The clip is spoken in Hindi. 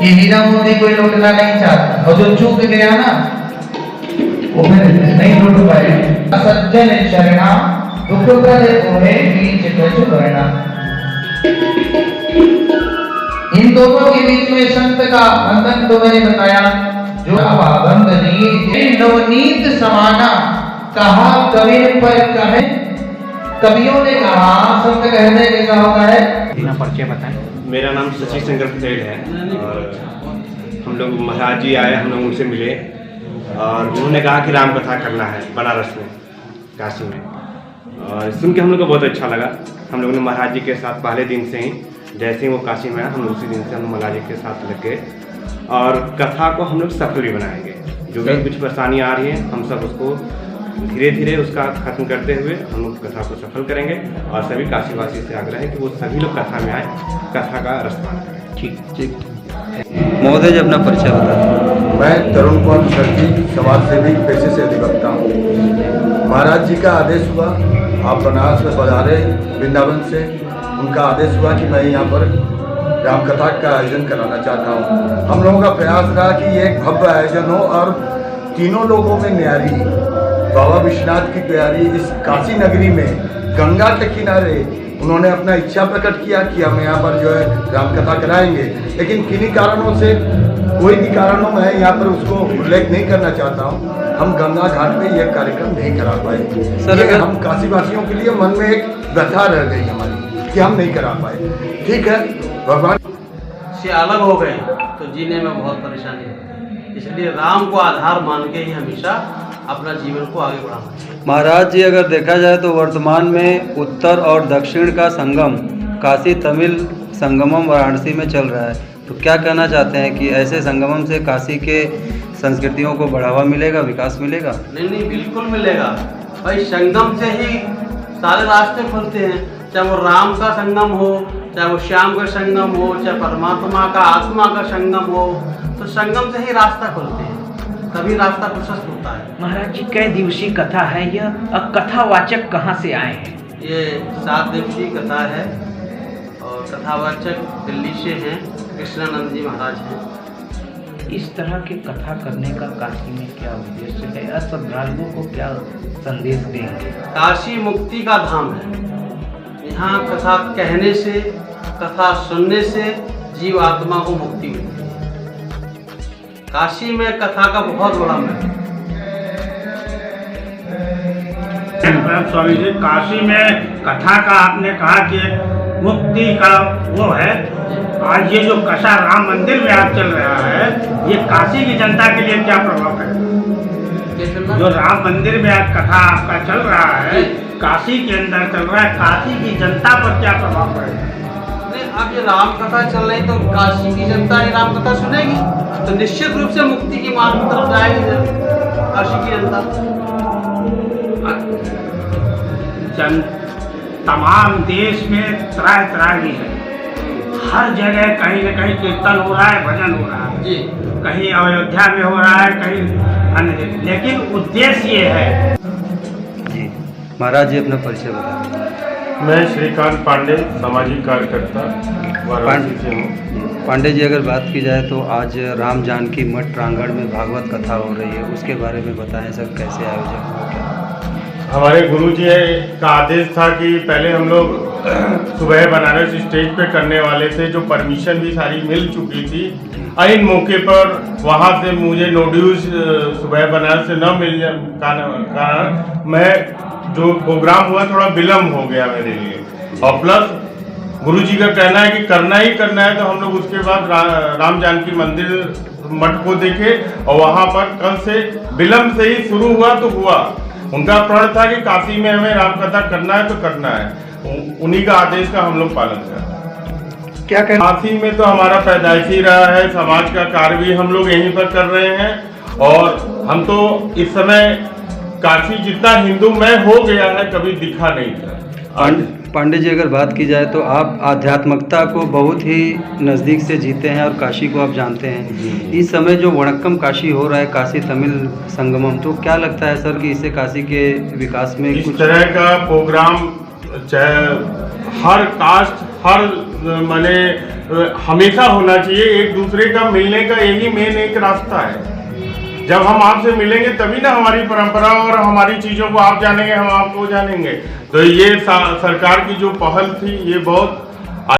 कि हीरा मोती कोई लौटना नहीं चाहता, और जो चूक गया ना वो फिर नहीं लौट पाए। सज्जन शरणा दुख करे ओहे बीच कछु वर्णा। इन दोनों के बीच में संत का बंधन तो मैंने बताया, जो बंधनी नवनीत समाना कहा कवि पर कहे। कवियों ने कहा संत कहने के क्या होता है। बिना परिचय बताएं। मेरा नाम शशि शंकर पटेल है और हम लोग महाराज जी आए, हम लोग उनसे मिले और उन्होंने कहा कि राम कथा करना है बनारस में, काशी में। और सुन के हम लोग को बहुत अच्छा लगा। हम लोगों ने महाराज जी के साथ पहले दिन से ही, जैसे ही वो काशी में आए, हम उसी दिन से हम महाराज जी के साथ लग गए और कथा को हम लोग सफल भी बनाएंगे। जो भी कुछ परेशानी आ रही है हम सब उसको धीरे धीरे उसका खत्म करते हुए हम लोग कथा को सफल करेंगे। और सभी काशीवासी से आग्रह है कि वो सभी लोग कथा में आए, कथा का रसपान करें। ठीक ठीक। महोदय जी अपना परिचय बताएं। मैं तरुण कुमार मुखर्जी, समाज सेवी पेशे से अधिवक्ता हूँ। महाराज जी का आदेश हुआ, आप बनारस में पधारे वृंदावन से, उनका आदेश हुआ कि मैं यहाँ पर रामकथा का आयोजन कराना चाहता हूँ। हम लोगों का प्रयास रहा कि ये एक भव्य आयोजन हो और तीनों लोगों में न्यारी बाबा विश्वनाथ की प्यारी इस काशी नगरी में गंगा के किनारे उन्होंने अपना इच्छा प्रकट किया कि हम यहाँ पर जो है रामकथा कराएंगे। लेकिन किन्हीं कारणों से, कोई भी कारणों में यहाँ पर उसको उल्लेख नहीं करना चाहता हूँ, हम गंगा घाट में यह कार्यक्रम नहीं करा पाए। सर हम काशीवासियों के लिए मन में एक व्यथा रह गई हमारी कि हम नहीं करा पाए। ठीक है, भगवान से अलग हो गए तो जीने में बहुत परेशानी है, इसलिए राम को आधार मान के ही हमेशा अपना जीवन को आगे बढ़ाना चाहिए। महाराज जी अगर देखा जाए तो वर्तमान में उत्तर और दक्षिण का संगम काशी तमिल संगमम वाराणसी में चल रहा है, तो क्या कहना चाहते हैं कि ऐसे संगमम से काशी के संस्कृतियों को बढ़ावा मिलेगा, विकास मिलेगा? नहीं, बिल्कुल मिलेगा भाई। संगम से ही सारे रास्ते खुलते हैं, चाहे वो राम का संगम हो, चाहे वो श्याम का संगम हो, चाहे परमात्मा का आत्मा का संगम हो, तो संगम से ही रास्ता खुलते हैं, तभी रास्ता प्रशस्त होता है। महाराज जी कई दिवसीय कथा है यह, अब कथावाचक कहाँ से आए हैं? ये 7 दिवसीय कथा है और कथावाचक दिल्ली से हैं, कृष्णानंद जी महाराज हैं। इस तरह की कथा करने का काशी में क्या उद्देश्य है और श्रद्धालुओं को क्या संदेश देंगे? काशी मुक्ति का धाम है। यहाँ कथा कहने से, कथा सुनने से जीव आत्मा को मुक्ति मिलती है। काशी में कथा का बहुत बड़ा महत्व है। स्वामी जी, काशी में कथा का आपने कहा कि मुक्ति का वो है। आज ये जो कथा राम मंदिर में आज चल रहा है, ये काशी की जनता के लिए क्या प्रभाव है? जो राम मंदिर में आज कथा आपका चल रहा है, काशी के अंदर चल रहा है, काशी की जनता पर क्या प्रभाव पड़ेगा? अब ये राम कथा चल रही तो काशी की जनता ये राम कथा सुनेगी तो निश्चित रूप से मुक्ति की मार्ग की तरफ जाएगी काशी की जनता। तमाम देश में त्राय त्राही है, हर जगह कहीं न कहीं कीर्तन हो रहा है, भजन हो रहा है जी, कहीं अयोध्या में हो रहा है, कहीं अन्य जगह, लेकिन उद्देश्य ये है। जी महाराज जी अपना परिचय बताएं। मैं श्रीकांत पांडे, सामाजिक कार्यकर्ता वाराणसी से हूँ। पांडे जी अगर बात की जाए तो आज राम जानकी मठ प्रांगण में भागवत कथा हो रही है, उसके बारे में बताएं सर, कैसे आयोजन हुआ क्या? हमारे गुरुजी का आदेश था कि पहले हम लोग सुबह बनारस स्टेज पे करने वाले थे, जो परमिशन भी सारी मिल चुकी थी। इन मौके पर वहाँ से मुझे नोड्यूज सुबह बनारस से न मिलने का कारण मैं जो प्रोग्राम हुआ थोड़ा विलम्ब हो गया मेरे लिए। और प्लस गुरुजी का कहना है कि करना ही करना है, तो हम लोग उसके बाद राम जानकी मंदिर मठ को देखे और वहाँ पर कल से विलम्ब से ही शुरू हुआ तो हुआ। उनका प्रण था कि काशी में हमें रामकथा करना है तो करना है, उन्हीं का आदेश का हम लोग पालन कर। क्या कहना? काशी में तो हमारा पैदाइशी रहा है, समाज का कार्य भी हम लोग यहीं पर कर रहे हैं और हम तो इस समय काशी जितना हिंदू में हो गया है कभी दिखा नहीं था। पांडे जी अगर बात की जाए तो आप आध्यात्मिकता को बहुत ही नज़दीक से जीते हैं और काशी को आप जानते हैं। इस समय जो वणक्कम काशी हो रहा है, काशी तमिल संगमम, तो क्या लगता है सर कि इससे काशी के विकास में इस कुछ तरह का प्रोग्राम चाहे हर कास्ट, हर माने हमेशा होना चाहिए। एक दूसरे का मिलने का यही मेन एक रास्ता है। जब हम आपसे मिलेंगे तभी ना हमारी परंपरा और हमारी चीज़ों को आप जानेंगे, हम आपको जानेंगे। तो ये सरकार की जो पहल थी ये बहुत